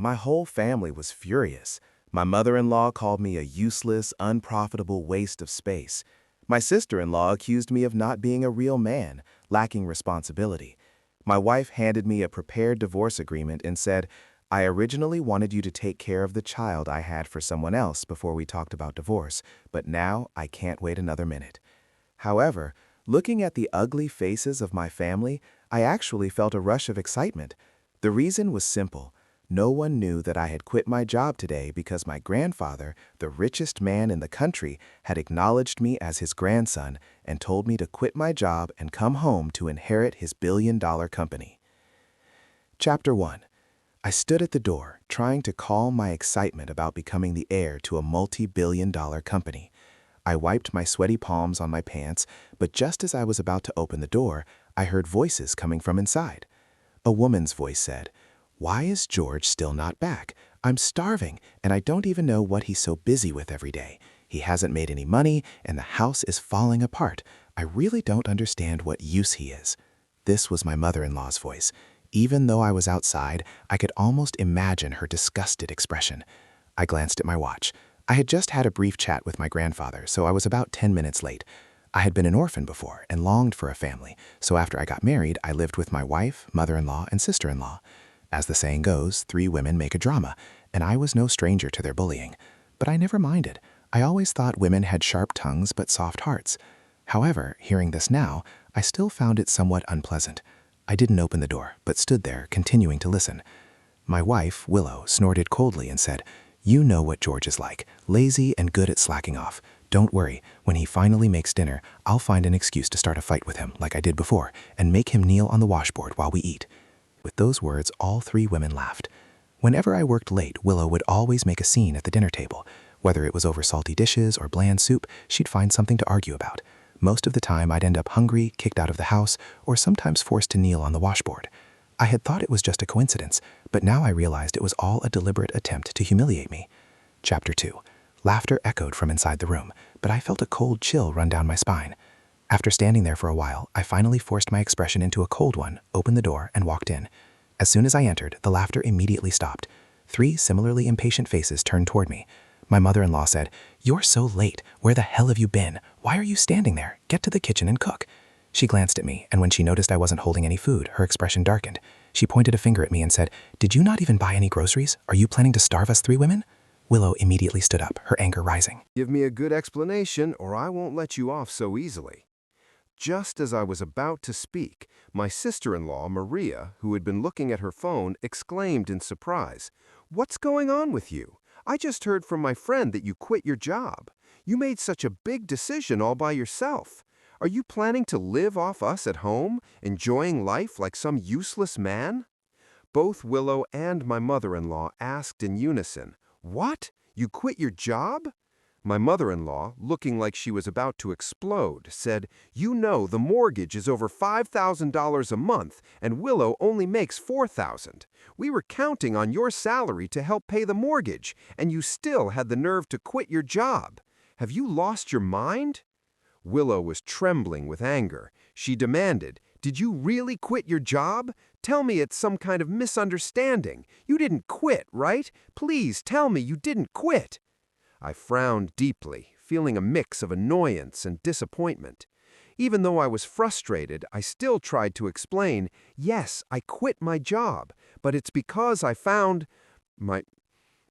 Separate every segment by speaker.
Speaker 1: my whole family was furious. My mother-in-law called me a useless, unprofitable waste of space. My sister-in-law accused me of not being a real man, lacking responsibility. My wife handed me a prepared divorce agreement and said, "I originally wanted you to take care of the child I had for someone else before we talked about divorce, but now I can't wait another minute." However, looking at the ugly faces of my family, I actually felt a rush of excitement. The reason was simple. No one knew that I had quit my job today because my grandfather, the richest man in the country, had acknowledged me as his grandson and told me to quit my job and come home to inherit his billion-dollar company. Chapter 1. I stood at the door, trying to calm my excitement about becoming the heir to a multi-billion-dollar company. I wiped my sweaty palms on my pants, but just as I was about to open the door, I heard voices coming from inside. A woman's voice said, "Why is George still not back? I'm starving, and I don't even know what he's so busy with every day. He hasn't made any money, and the house is falling apart. I really don't understand what use he is." This was my mother-in-law's voice. Even though I was outside, I could almost imagine her disgusted expression. I glanced at my watch. I had just had a brief chat with my grandfather, so I was about 10 minutes late. I had been an orphan before and longed for a family, so after I got married, I lived with my wife, mother-in-law, and sister-in-law. As the saying goes, 3 women make a drama, and I was no stranger to their bullying. But I never minded. I always thought women had sharp tongues but soft hearts. However, hearing this now, I still found it somewhat unpleasant. I didn't open the door, but stood there, continuing to listen. My wife, Willow, snorted coldly and said, "You know what George is like, lazy and good at slacking off. Don't worry, when he finally makes dinner, I'll find an excuse to start a fight with him, like I did before, and make him kneel on the washboard while we eat." With those words, all 3 women laughed. Whenever I worked late, Willow would always make a scene at the dinner table. Whether it was over salty dishes or bland soup, she'd find something to argue about. Most of the time, I'd end up hungry, kicked out of the house, or sometimes forced to kneel on the washboard. I had thought it was just a coincidence, but now I realized it was all a deliberate attempt to humiliate me. Chapter 2. Laughter echoed from inside the room, but I felt a cold chill run down my spine. After standing there for a while, I finally forced my expression into a cold one, opened the door, and walked in. As soon as I entered, the laughter immediately stopped. 3 similarly impatient faces turned toward me. My mother-in-law said, "You're so late. Where the hell have you been? Why are you standing there? Get to the kitchen and cook." She glanced at me, and when she noticed I wasn't holding any food, her expression darkened. She pointed a finger at me and said, "Did you not even buy any groceries? Are you planning to starve us 3 women?" Willow immediately stood up, her anger rising.
Speaker 2: "Give me a good explanation, or I won't let you off so easily." Just as I was about to speak, my sister-in-law, Maria, who had been looking at her phone, exclaimed in surprise, "What's going on with you? I just heard from my friend that you quit your job. You made such a big decision all by yourself. Are you planning to live off us at home, enjoying life like some useless man?" Both Willow and my mother-in-law asked in unison, "What? You quit your job?" My mother-in-law, looking like she was about to explode, said, "You know the mortgage is over $5,000 a month, and Willow only makes $4,000. We were counting on your salary to help pay the mortgage, and you still had the nerve to quit your job. Have you lost your mind?" Willow was trembling with anger. She demanded, "Did you really quit your job? Tell me it's some kind of misunderstanding. You didn't quit, right? Please tell me you didn't quit." I frowned deeply, feeling a mix of annoyance and disappointment. Even though I was frustrated, I still tried to explain, "Yes, I quit my job, but it's because I found my—"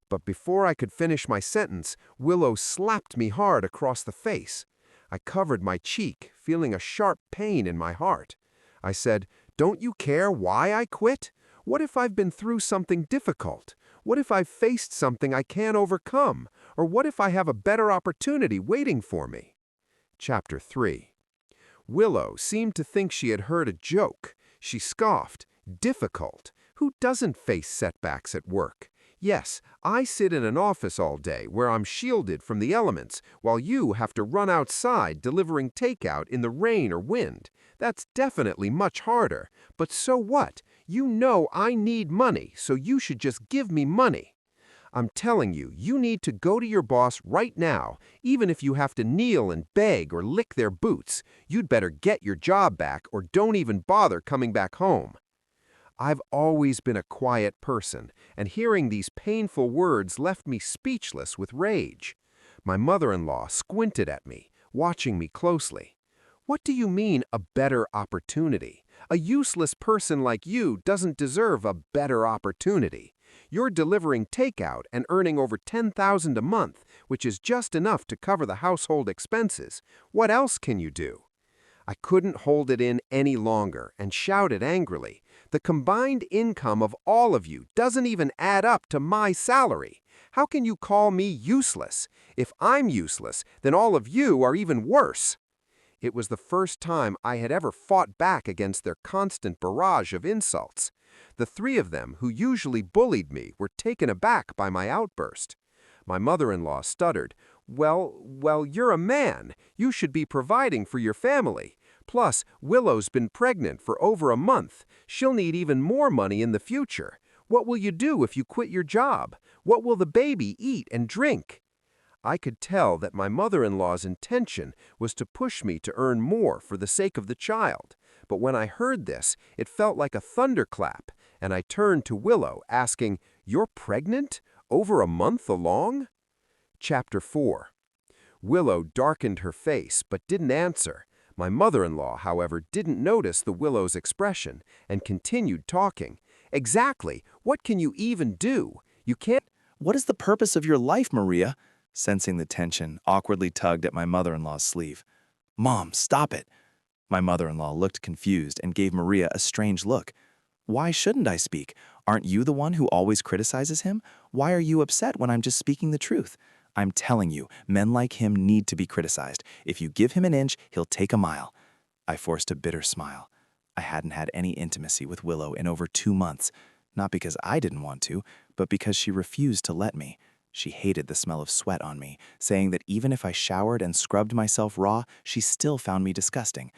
Speaker 2: But before I could finish my sentence, Willow slapped me hard across the face. I covered my cheek, feeling a sharp pain in my heart. I said, "Don't you care why I quit? What if I've been through something difficult? What if I've faced something I can't overcome? Or what if I have a better opportunity waiting for me?" Chapter 3. Willow seemed to think she had heard a joke. She scoffed, "Difficult? Who doesn't face setbacks at work? Yes, I sit in an office all day where I'm shielded from the elements, while you have to run outside delivering takeout in the rain or wind. That's definitely much harder. But so what? You know I need money, so you should just give me money. I'm telling you, you need to go to your boss right now, even if you have to kneel and beg or lick their boots. You'd better get your job back or don't even bother coming back home." I've always been a quiet person, and hearing these painful words left me speechless with rage. My mother-in-law squinted at me, watching me closely. "What do you mean, a better opportunity? A useless person like you doesn't deserve a better opportunity. You're delivering takeout and earning over $10,000 a month, which is just enough to cover the household expenses. What else can you do?" I couldn't hold it in any longer and shouted angrily, "The combined income of all of you doesn't even add up to my salary. How can you call me useless? If I'm useless, then all of you are even worse." It was the first time I had ever fought back against their constant barrage of insults. The three of them, who usually bullied me, were taken aback by my outburst. My mother-in-law stuttered, Well, you're a man. You should be providing for your family. Plus, Willow's been pregnant for over a month. She'll need even more money in the future. What will you do if you quit your job? What will the baby eat and drink?" I could tell that my mother-in-law's intention was to push me to earn more for the sake of the child. But when I heard this, it felt like a thunderclap, and I turned to Willow, asking, "You're pregnant? Over a month along?" Chapter 4. Willow darkened her face but didn't answer. My mother-in-law, however, didn't notice the Willow's expression and continued talking. "Exactly. What can you even do? You can't."
Speaker 3: What is the purpose of your life, Maria? Sensing the tension, awkwardly tugged at my mother-in-law's sleeve. Mom, stop it. My mother-in-law looked confused and gave Maria a strange look. Why shouldn't I speak? Aren't you the one who always criticizes him? Why are you upset when I'm just speaking the truth? I'm telling you, men like him need to be criticized. If you give him an inch, he'll take a mile. I forced a bitter smile. I hadn't had any intimacy with Willow in over 2 months, not because I didn't want to, but because she refused to let me. She hated the smell of sweat on me, saying that even if I showered and scrubbed myself raw, she still found me disgusting.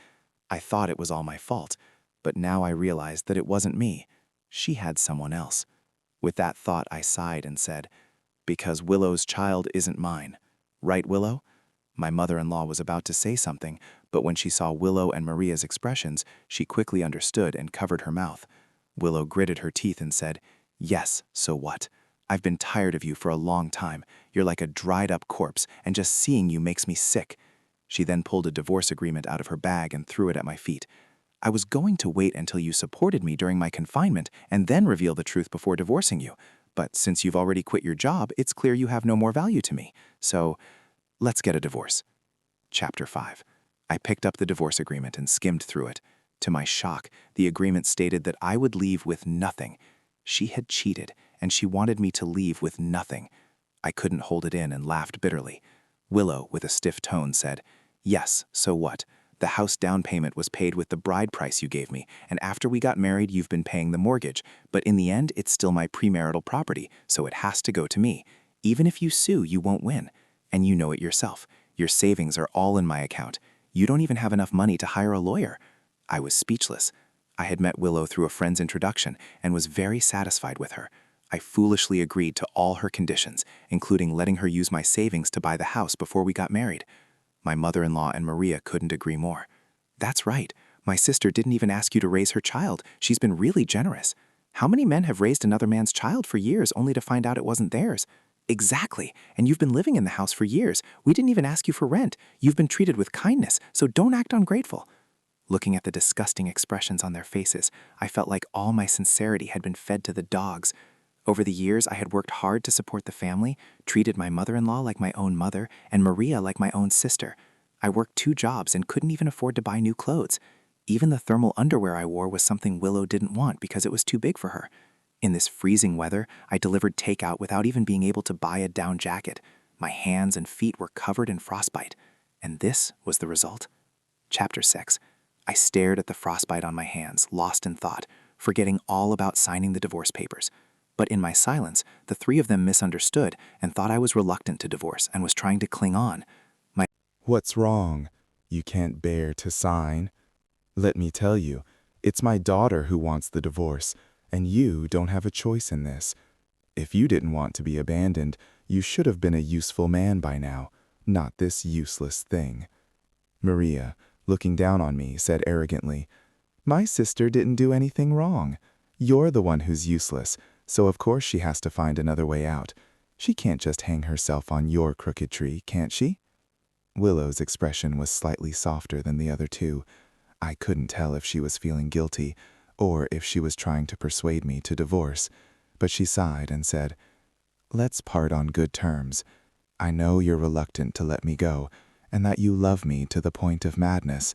Speaker 3: I thought it was all my fault, but now I realized that it wasn't me. She had someone else. With that thought, I sighed and said, "Because Willow's child isn't mine. Right, Willow?" My mother-in-law was about to say something, but when she saw Willow and Maria's expressions, she quickly understood and covered her mouth. Willow gritted her teeth and said, "Yes, so what? I've been tired of you for a long time. You're like a dried-up corpse, and just seeing you makes me sick." She then pulled a divorce agreement out of her bag and threw it at my feet. "I was going to wait until you supported me during my confinement and then reveal the truth before divorcing you. But since you've already quit your job, it's clear you have no more value to me. So, let's get a divorce." Chapter 5. I picked up the divorce agreement and skimmed through it. To my shock, the agreement stated that I would leave with nothing. She had cheated, and she wanted me to leave with nothing. I couldn't hold it in and laughed bitterly. Willow, with a stiff tone, said, "Yes, so what? The house down payment was paid with the bride price you gave me, and after we got married, you've been paying the mortgage. But in the end, it's still my premarital property, so it has to go to me. Even if you sue, you won't win. And you know it yourself. Your savings are all in my account. You don't even have enough money to hire a lawyer." I was speechless. I had met Willow through a friend's introduction and was very satisfied with her. I foolishly agreed to all her conditions, including letting her use my savings to buy the house before we got married. My mother-in-law and Maria couldn't agree more. "That's right. My sister didn't even ask you to raise her child. She's been really generous. How many men have raised another man's child for years only to find out it wasn't theirs?" "Exactly. And you've been living in the house for years. We didn't even ask you for rent. You've been treated with kindness, so don't act ungrateful." Looking at the disgusting expressions on their faces, I felt like all my sincerity had been fed to the dogs. Over the years, I had worked hard to support the family, treated my mother-in-law like my own mother, and Maria like my own sister. I worked 2 jobs and couldn't even afford to buy new clothes. Even the thermal underwear I wore was something Willow didn't want because it was too big for her. In this freezing weather, I delivered takeout without even being able to buy a down jacket. My hands and feet were covered in frostbite. And this was the result. Chapter 6. I stared at the frostbite on my hands, lost in thought, forgetting all about signing the divorce papers. But in my silence, the 3 of them misunderstood and thought I was reluctant to divorce and was trying to cling on.
Speaker 1: What's wrong? You can't bear to sign? Let me tell you, it's my daughter who wants the divorce, and you don't have a choice in this. If you didn't want to be abandoned, you should have been a useful man by now, not this useless thing. Maria, looking down on me, said arrogantly, "My sister didn't do anything wrong.
Speaker 4: You're the one who's useless, so of course she has to find another way out. She can't just hang herself on your crooked tree, can't she? Willow's expression was slightly softer than the other two. I couldn't tell if she was feeling guilty or if she was trying to persuade me to divorce, but she sighed and said, "Let's part on good terms. I know you're reluctant to let me go, and that you love me to the point of madness,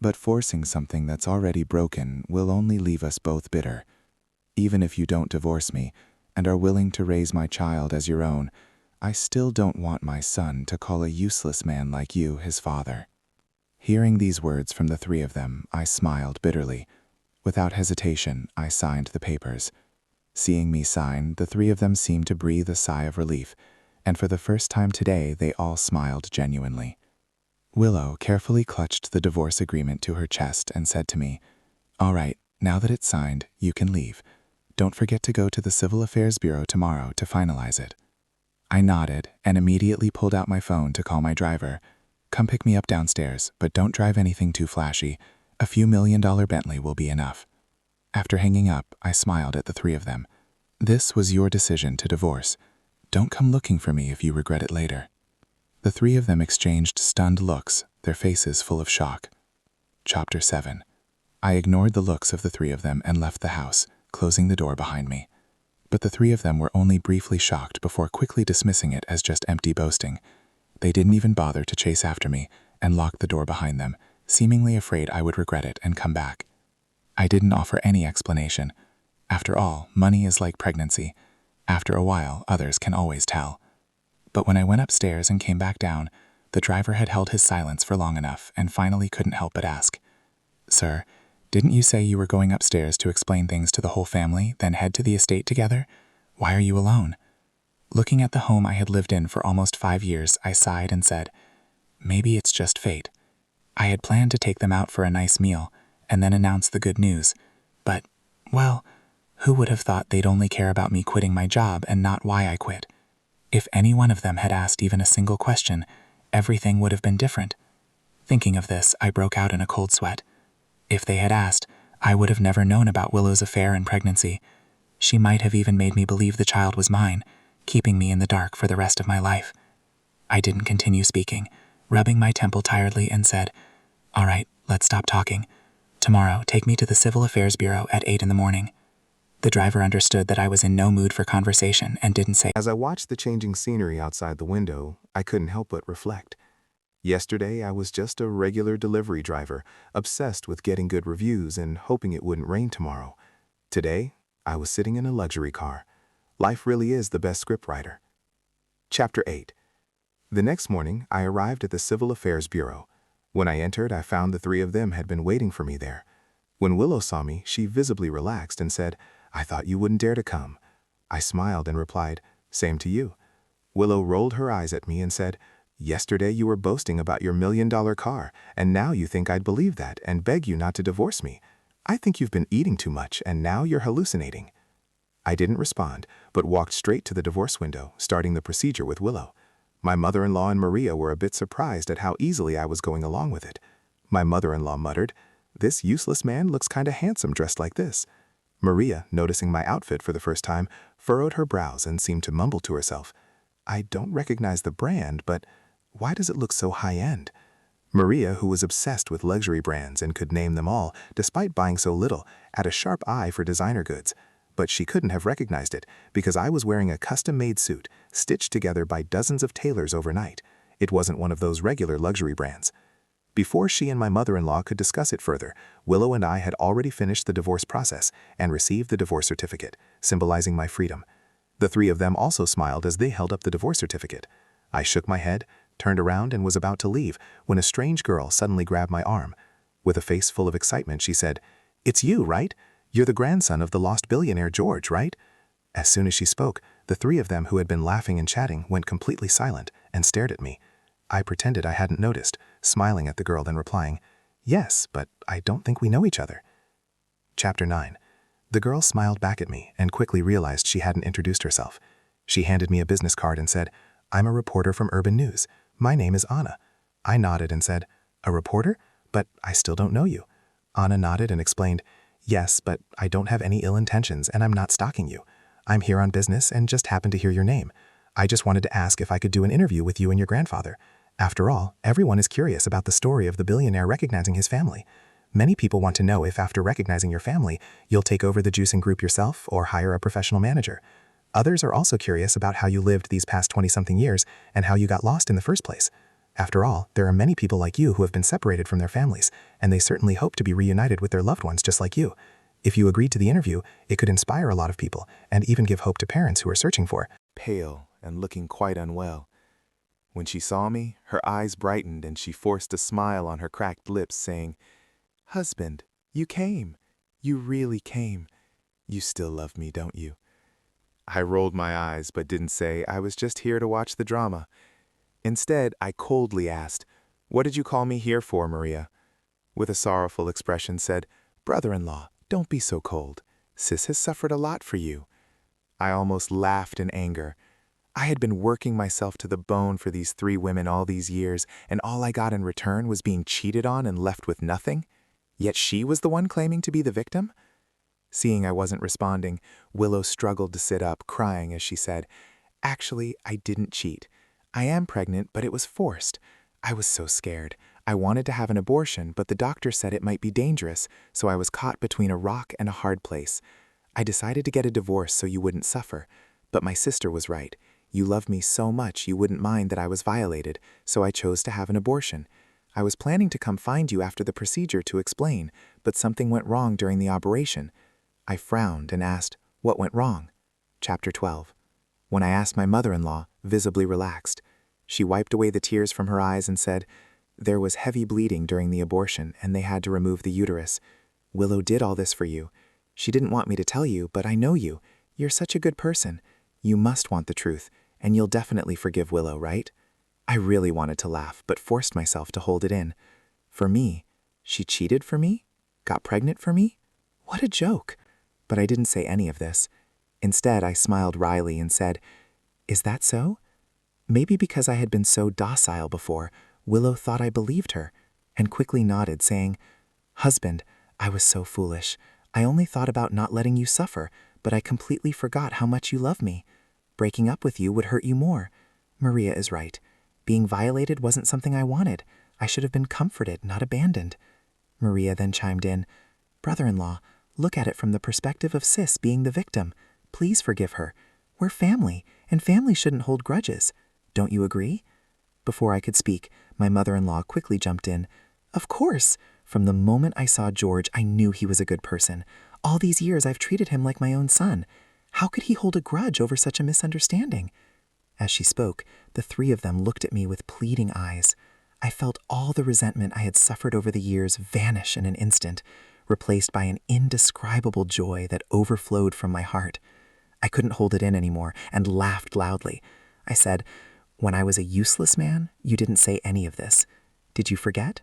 Speaker 4: but forcing something that's already broken will only leave us both bitter. Even if you don't divorce me and are willing to raise my child as your own, I still don't want my son to call a useless man like you his father." Hearing these words from the three of them, I smiled bitterly. Without hesitation, I signed the papers. Seeing me sign, the three of them seemed to breathe a sigh of relief, and for the first time today, they all smiled genuinely. Willow carefully clutched the divorce agreement to her chest and said to me, "All right, now that it's signed, you can leave. Don't forget to go to the Civil Affairs Bureau tomorrow to finalize it." I nodded and immediately pulled out my phone to call my driver. "Come pick me up downstairs, but don't drive anything too flashy. A few $1 million Bentley will be enough." After hanging up, I smiled at the three of them. This was your decision to divorce. Don't come looking for me if you regret it later. The three of them exchanged stunned looks, their faces full of shock. Chapter 7. I ignored the looks of the three of them and left the house, closing the door behind me. But the three of them were only briefly shocked before quickly dismissing it as just empty boasting. They didn't even bother to chase after me and locked the door behind them, seemingly afraid I would regret it and come back. I didn't offer any explanation. After all, money is like pregnancy. After a while, others can always tell. But when I went upstairs and came back down, the driver had held his silence for long enough and finally couldn't help but ask, "Sir, didn't you say you were going upstairs to explain things to the whole family, then head to the estate together? Why are you alone?" Looking at the home I had lived in for almost 5 years, I sighed and said, "Maybe it's just fate. I had planned to take them out for a nice meal and then announce the good news. But, well, who would have thought they'd only care about me quitting my job and not why I quit? If any one of them had asked even a single question, everything would have been different." Thinking of this, I broke out in a cold sweat. If they had asked, I would have never known about Willow's affair and pregnancy. She might have even made me believe the child was mine, keeping me in the dark for the rest of my life. I didn't continue speaking, rubbing my temple tiredly, and said, "All right, let's stop talking. Tomorrow, take me to the Civil Affairs Bureau at 8 in the morning." The driver understood that I was in no mood for conversation and didn't say.
Speaker 1: As I watched the changing scenery outside the window, I couldn't help but reflect. Yesterday, I was just a regular delivery driver, obsessed with getting good reviews and hoping it wouldn't rain tomorrow. Today, I was sitting in a luxury car. Life really is the best scriptwriter. Chapter 8. The next morning, I arrived at the Civil Affairs Bureau. When I entered, I found the three of them had been waiting for me there. When Willow saw me, she visibly relaxed and said, "I thought you wouldn't dare to come." I smiled and replied, "Same to you." Willow rolled her eyes at me and said, "Yesterday you were boasting about your $1 million car, and now you think I'd believe that and beg you not to divorce me. I think you've been eating too much, and now you're hallucinating." I didn't respond, but walked straight to the divorce window, starting the procedure with Willow. My mother-in-law and Maria were a bit surprised at how easily I was going along with it. My mother-in-law muttered, "This useless man looks kinda handsome dressed like this." Maria, noticing my outfit for the first time, furrowed her brows and seemed to mumble to herself, "I don't recognize the brand, but why does it look so high-end?" Maria, who was obsessed with luxury brands and could name them all, despite buying so little, had a sharp eye for designer goods. But she couldn't have recognized it because I was wearing a custom-made suit, stitched together by dozens of tailors overnight. It wasn't one of those regular luxury brands. Before she and my mother-in-law could discuss it further, Willow and I had already finished the divorce process and received the divorce certificate, symbolizing my freedom. The three of them also smiled as they held up the divorce certificate. I shook my head, turned around, and was about to leave when a strange girl suddenly grabbed my arm. With a face full of excitement, she said, "It's you, right? You're the grandson of the lost billionaire George, right?" As soon as she spoke, the three of them who had been laughing and chatting went completely silent and stared at me. I pretended I hadn't noticed, smiling at the girl then replying, "Yes, but I don't think we know each other." Chapter 9. The girl smiled back at me and quickly realized she hadn't introduced herself. She handed me a business card and said, "I'm a reporter from Urban News. My name is Anna." I nodded and said, "A reporter? But I still don't know you." Anna nodded and explained,
Speaker 5: Yes, but I don't have any ill intentions and I'm not stalking you. I'm here on business and just happened to hear your name. I just wanted to ask if I could do an interview with you and your grandfather. After all, everyone is curious about the story of the billionaire recognizing his family. Many people want to know if after recognizing your family, you'll take over the juicing group yourself or hire a professional manager. Others are also curious about how you lived these past 20-something years and how you got lost in the first place. After all, there are many people like you who have been separated from their families, and they certainly hope to be reunited with their loved ones just like you. If you agreed to the interview, it could inspire a lot of people and even give hope to parents who are searching for.
Speaker 4: Pale and looking quite unwell. When she saw me, her eyes brightened and she forced a smile on her cracked lips, saying, "Husband, you came. You really came. You still love me, don't you?" I rolled my eyes but didn't say I was just here to watch the drama. Instead, I coldly asked, "What did you call me here for, Maria?" With a sorrowful expression said, "Brother-in-law, don't be so cold. Sis has suffered a lot for you." I almost laughed in anger. I had been working myself to the bone for these 3 women all these years, and all I got in return was being cheated on and left with nothing? Yet she was the one claiming to be the victim? Seeing I wasn't responding, Willow struggled to sit up, crying as she said, "Actually, I didn't cheat. I am pregnant, but it was forced. I was so scared. I wanted to have an abortion, but the doctor said it might be dangerous, so I was caught between a rock and a hard place. I decided to get a divorce so you wouldn't suffer. But my sister was right. You love me so much you wouldn't mind that I was violated, so I chose to have an abortion. I was planning to come find you after the procedure to explain, but something went wrong during the operation." I frowned and asked, "What went wrong?" Chapter 12. When I asked my mother-in-law, visibly relaxed. She wiped away the tears from her eyes and said, "There was heavy bleeding during the abortion and they had to remove the uterus. Willow did all this for you. She didn't want me to tell you, but I know you. You're such a good person. You must want the truth, and you'll definitely forgive Willow, right?" I really wanted to laugh, but forced myself to hold it in. For me? She cheated for me? Got pregnant for me? What a joke! But I didn't say any of this. Instead, I smiled wryly and said, "Is that so?" Maybe because I had been so docile before, Willow thought I believed her, and quickly nodded, saying, "Husband, I was so foolish. I only thought about not letting you suffer, but I completely forgot how much you love me. Breaking up with you would hurt you more. Maria is right. Being violated wasn't something I wanted. I should have been comforted, not abandoned." Maria then chimed in, "Brother-in-law, look at it from the perspective of Sis being the victim. Please forgive her. We're family, and family shouldn't hold grudges. Don't you agree?" Before I could speak, my mother-in-law quickly jumped in. "Of course. From the moment I saw George, I knew he was a good person. All these years I've treated him like my own son. How could he hold a grudge over such a misunderstanding?" As she spoke, the 3 of them looked at me with pleading eyes. I felt all the resentment I had suffered over the years vanish in an instant, replaced by an indescribable joy that overflowed from my heart. I couldn't hold it in anymore and laughed loudly. I said, "When I was a useless man, you didn't say any of this. Did you forget?"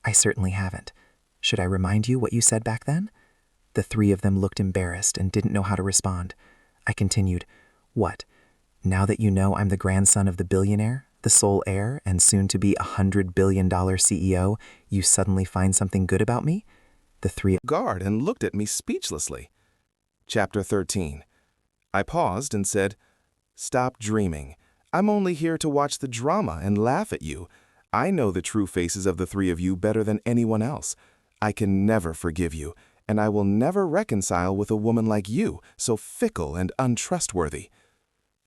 Speaker 4: "I certainly haven't. Should I remind you what you said back then?" The 3 of them looked embarrassed and didn't know how to respond. I continued, "What? Now that you know I'm the grandson of the billionaire, the sole heir, and soon to be $100 billion CEO, you suddenly find something good about me?" The 3
Speaker 1: guard and looked at me speechlessly. Chapter 13. I paused and said, "Stop dreaming. I'm only here to watch the drama and laugh at you. I know the true faces of the 3 of you better than anyone else. I can never forgive you, and I will never reconcile with a woman like you, so fickle and untrustworthy."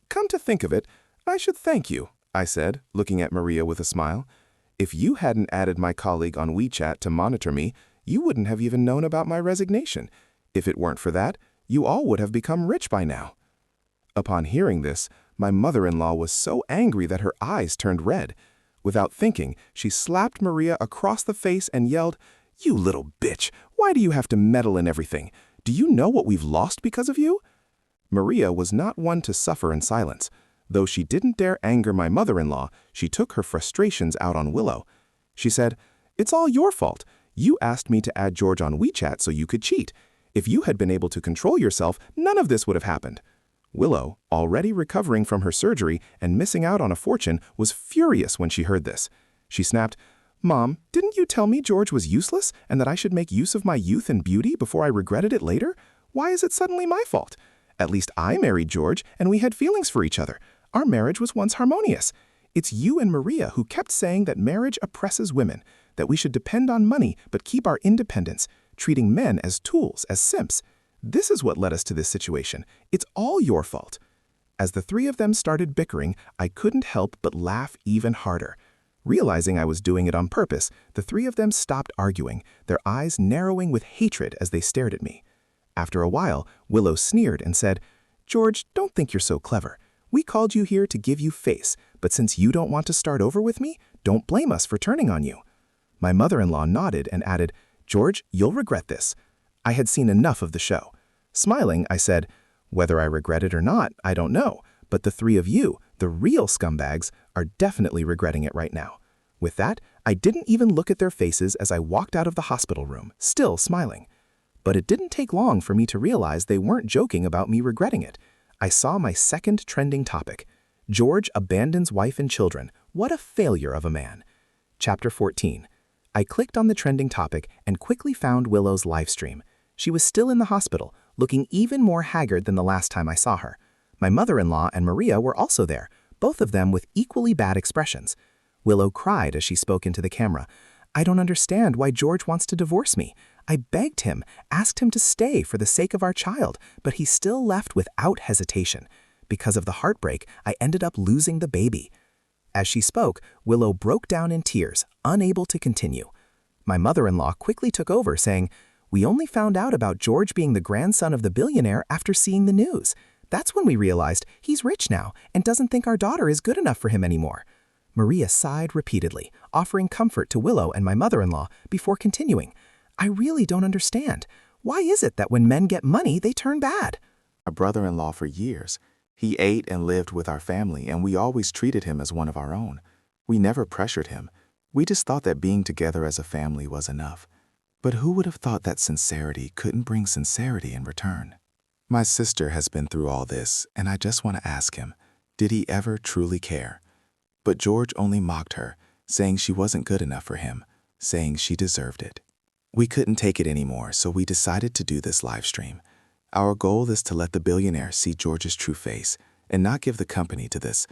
Speaker 1: "Come to think of it, I should thank you," I said, looking at Maria with a smile. "If you hadn't added my colleague on WeChat to monitor me, you wouldn't have even known about my resignation. If it weren't for that, you all would have become rich by now." Upon hearing this, my mother-in-law was so angry that her eyes turned red. Without thinking, she slapped Maria across the face and yelled, "You little bitch! Why do you have to meddle in everything? Do you know what we've lost because of you?" Maria was not one to suffer in silence. Though she didn't dare anger my mother-in-law, she took her frustrations out on Willow. She said, "It's all your fault. You asked me to add George on WeChat so you could cheat. If you had been able to control yourself, none of this would have happened." Willow, already recovering from her surgery and missing out on a fortune, was furious when she heard this. She snapped,
Speaker 4: Mom, didn't you tell me George was useless and that I should make use of my youth and beauty before I regretted it later? Why is it suddenly my fault? At least I married George and we had feelings for each other. Our marriage was once harmonious. It's you and Maria who kept saying that marriage oppresses women, that we should depend on money but keep our independence, treating men as tools, as simps. This is what led us to this situation. It's all your fault. As the three of them started bickering, I couldn't help but laugh even harder. Realizing I was doing it on purpose, the three of them stopped arguing, their eyes narrowing with hatred as they stared at me. After a while, Willow sneered and said, "George, don't think you're so clever. We called you here to give you face, but since you don't want to start over with me, don't blame us for turning on you." My mother-in-law nodded and added, "George, you'll regret this." I had seen enough of the show. Smiling, I said, "Whether I regret it or not, I don't know, but the three of you, the real scumbags, are definitely regretting it right now." With that, I didn't even look at their faces as I walked out of the hospital room, still smiling. But it didn't take long for me to realize they weren't joking about me regretting it. I saw my second trending topic. George abandons wife and children. What a failure of a man. Chapter 14. I clicked on the trending topic and quickly found Willow's live stream. She was still in the hospital, looking even more haggard than the last time I saw her. My mother-in-law and Maria were also there, both of them with equally bad expressions. Willow cried as she spoke into the camera. "I don't understand why George wants to divorce me. I begged him, asked him to stay for the sake of our child, but he still left without hesitation. Because of the heartbreak, I ended up losing the baby." As she spoke, Willow broke down in tears, unable to continue. My mother-in-law quickly took over, saying, "We only found out about George being the grandson of the billionaire after seeing the news. That's when we realized he's rich now and doesn't think our daughter is good enough for him anymore." Maria sighed repeatedly, offering comfort to Willow and my mother-in-law before continuing. "I really don't understand. Why is it that when men get money, they turn bad?" Our brother-in-law for years. He ate and lived with our family, and we always treated him as one of our own. We never pressured him. We just thought that being together as a family was enough. But who would have thought that sincerity couldn't bring sincerity in return? My sister has been through all this, and I just want to ask him, did he ever truly care? But George only mocked her, saying she wasn't good enough for him, saying she deserved it. We couldn't take it anymore, so we decided to do this live stream. Our goal is to let the billionaire see George's true face and not give the company to this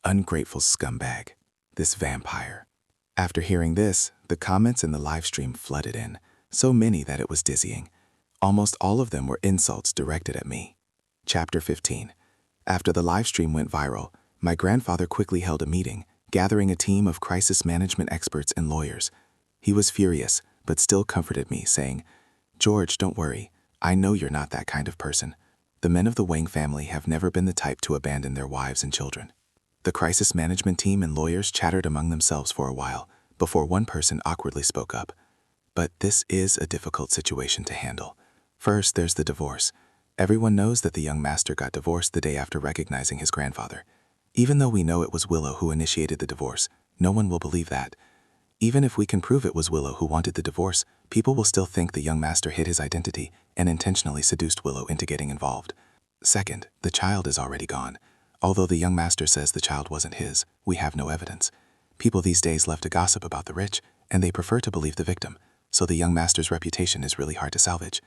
Speaker 4: ungrateful scumbag, this vampire. After hearing this, the comments in the live stream flooded in, so many that it was dizzying. Almost all of them were insults directed at me. Chapter 15. After the live stream went viral, my grandfather quickly held a meeting, gathering a team of crisis management experts and lawyers. He was furious, but still comforted me, saying, "George, don't worry. I know you're not that kind of person. The men of the Wang family have never been the type to abandon their wives and children." The crisis management team and lawyers chattered among themselves for a while, before one person awkwardly spoke up. But this is a difficult situation to handle. First, there's the divorce. Everyone knows that the young master got divorced the day after recognizing his grandfather. Even though we know it was Willow who initiated the divorce, no one will believe that. Even if we can prove it was Willow who wanted the divorce, people will still think the young master hid his identity and intentionally seduced Willow into getting involved. Second, the child is already gone. Although the young master says the child wasn't his, we have no evidence. People these days love to gossip about the rich, and they prefer to believe the victim, so the young master's reputation is really hard to salvage.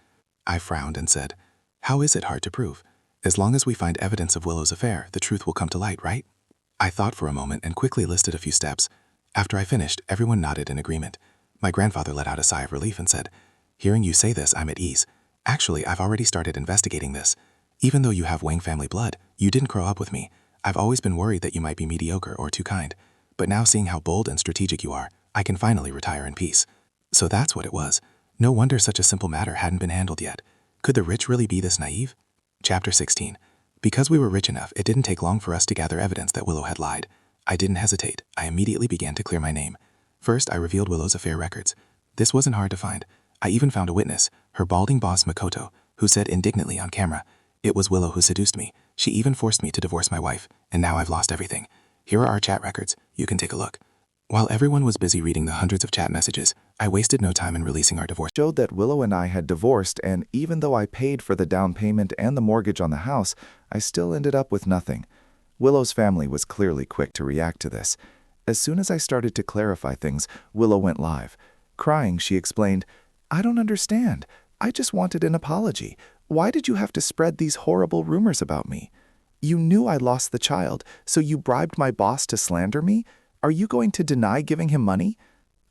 Speaker 4: I frowned and said, "How is it hard to prove? As long as we find evidence of Willow's affair, the truth will come to light, right?" I thought for a moment and quickly listed a few steps. After I finished, everyone nodded in agreement. My grandfather let out a sigh of relief and said, "Hearing you say this, I'm at ease. Actually, I've already started investigating this. Even though you have Wang family blood, you didn't grow up with me. I've always been worried that you might be mediocre or too kind. But now seeing how bold and strategic you are, I can finally retire in peace." So that's what it was. No wonder such a simple matter hadn't been handled yet. Could the rich really be this naive? Chapter 16. Because we were rich enough, it didn't take long for us to gather evidence that Willow had lied. I didn't hesitate. I immediately began to clear my name. First, I revealed Willow's affair records. This wasn't hard to find. I even found a witness, her balding boss Makoto, who said indignantly on camera, "It was Willow who seduced me. She even forced me to divorce my wife, and now I've lost everything. Here are our chat records. You can take a look." While everyone was busy reading the hundreds of chat messages, I wasted no time in releasing our divorce.
Speaker 1: Showed that Willow and I had divorced, and even though I paid for the down payment and the mortgage on the house, I still ended up with nothing. Willow's family was clearly quick to react to this.
Speaker 4: As soon as I started to clarify things, Willow went live. Crying, she explained, "I don't understand. I just wanted an apology. Why did you have to spread these horrible rumors about me? You knew I lost the child, so you bribed my boss to slander me? Are you going to deny giving him money?"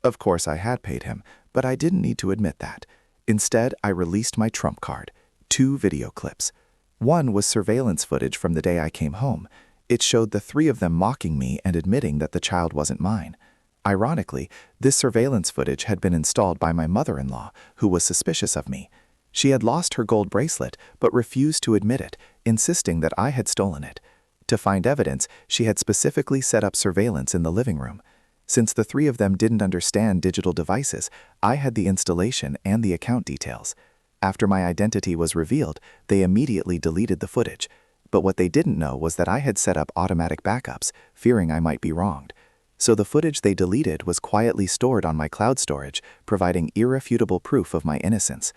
Speaker 4: Of course, I had paid him, but I didn't need to admit that. Instead, I released my trump card, 2 video clips. One was surveillance footage from the day I came home. It showed the 3 of them mocking me and admitting that the child wasn't mine. Ironically, this surveillance footage had been installed by my mother-in-law, who was suspicious of me. She had lost her gold bracelet, but refused to admit it, insisting that I had stolen it. To find evidence, she had specifically set up surveillance in the living room. Since the 3 of them didn't understand digital devices, I had the installation and the account details. After my identity was revealed, they immediately deleted the footage. But what they didn't know was that I had set up automatic backups, fearing I might be wronged. So the footage they deleted was quietly stored on my cloud storage, providing irrefutable proof of my innocence.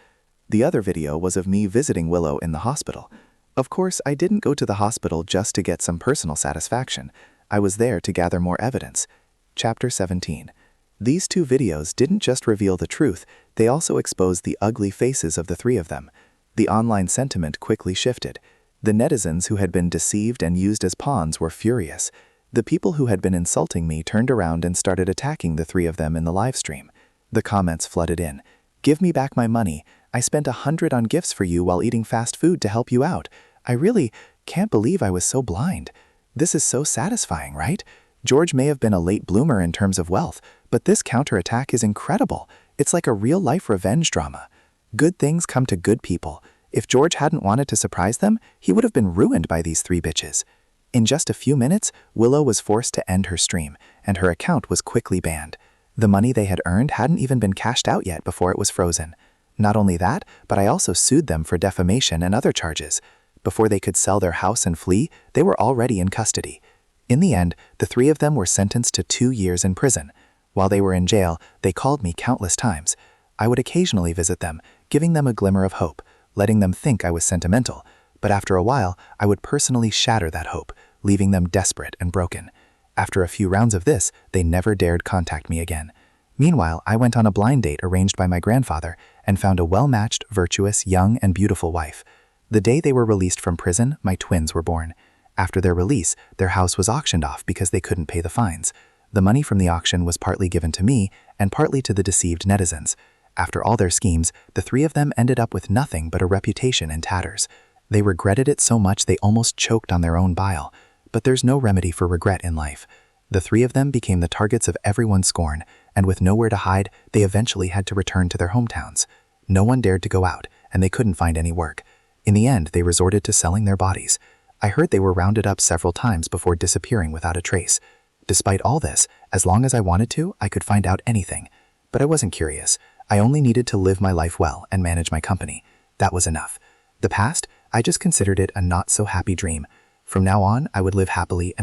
Speaker 4: The other video was of me visiting Willow in the hospital. Of course, I didn't go to the hospital just to get some personal satisfaction. I was there to gather more evidence. Chapter 17. These 2 videos didn't just reveal the truth, they also exposed the ugly faces of the 3 of them. The online sentiment quickly shifted. The netizens who had been deceived and used as pawns were furious. The people who had been insulting me turned around and started attacking the 3 of them in the live stream. The comments flooded in. "Give me back my money. I spent $100 on gifts for you while eating fast food to help you out. I really can't believe I was so blind. This is so satisfying, right? George may have been a late bloomer in terms of wealth, but this counterattack is incredible. It's like a real-life revenge drama. Good things come to good people. If George hadn't wanted to surprise them, he would have been ruined by these 3 bitches." In just a few minutes, Willow was forced to end her stream, and her account was quickly banned. The money they had earned hadn't even been cashed out yet before it was frozen. Not only that, but I also sued them for defamation and other charges. Before they could sell their house and flee, they were already in custody. In the end, the 3 of them were sentenced to 2 years in prison. While they were in jail, they called me countless times. I would occasionally visit them, giving them a glimmer of hope, letting them think I was sentimental. But after a while, I would personally shatter that hope, leaving them desperate and broken. After a few rounds of this, they never dared contact me again. Meanwhile, I went on a blind date arranged by my grandfather and found a well-matched, virtuous, young, and beautiful wife. The day they were released from prison, my twins were born. After their release, their house was auctioned off because they couldn't pay the fines. The money from the auction was partly given to me and partly to the deceived netizens. After all their schemes, the 3 of them ended up with nothing but a reputation in tatters. They regretted it so much they almost choked on their own bile. But there's no remedy for regret in life. The 3 of them became the targets of everyone's scorn, and with nowhere to hide, they eventually had to return to their hometowns. No one dared to go out, and they couldn't find any work. In the end, they resorted to selling their bodies. I heard they were rounded up several times before disappearing without a trace. Despite all this, as long as I wanted to, I could find out anything. But I wasn't curious. I only needed to live my life well and manage my company. That was enough. The past, I just considered it a not-so-happy dream. From now on, I would live happily and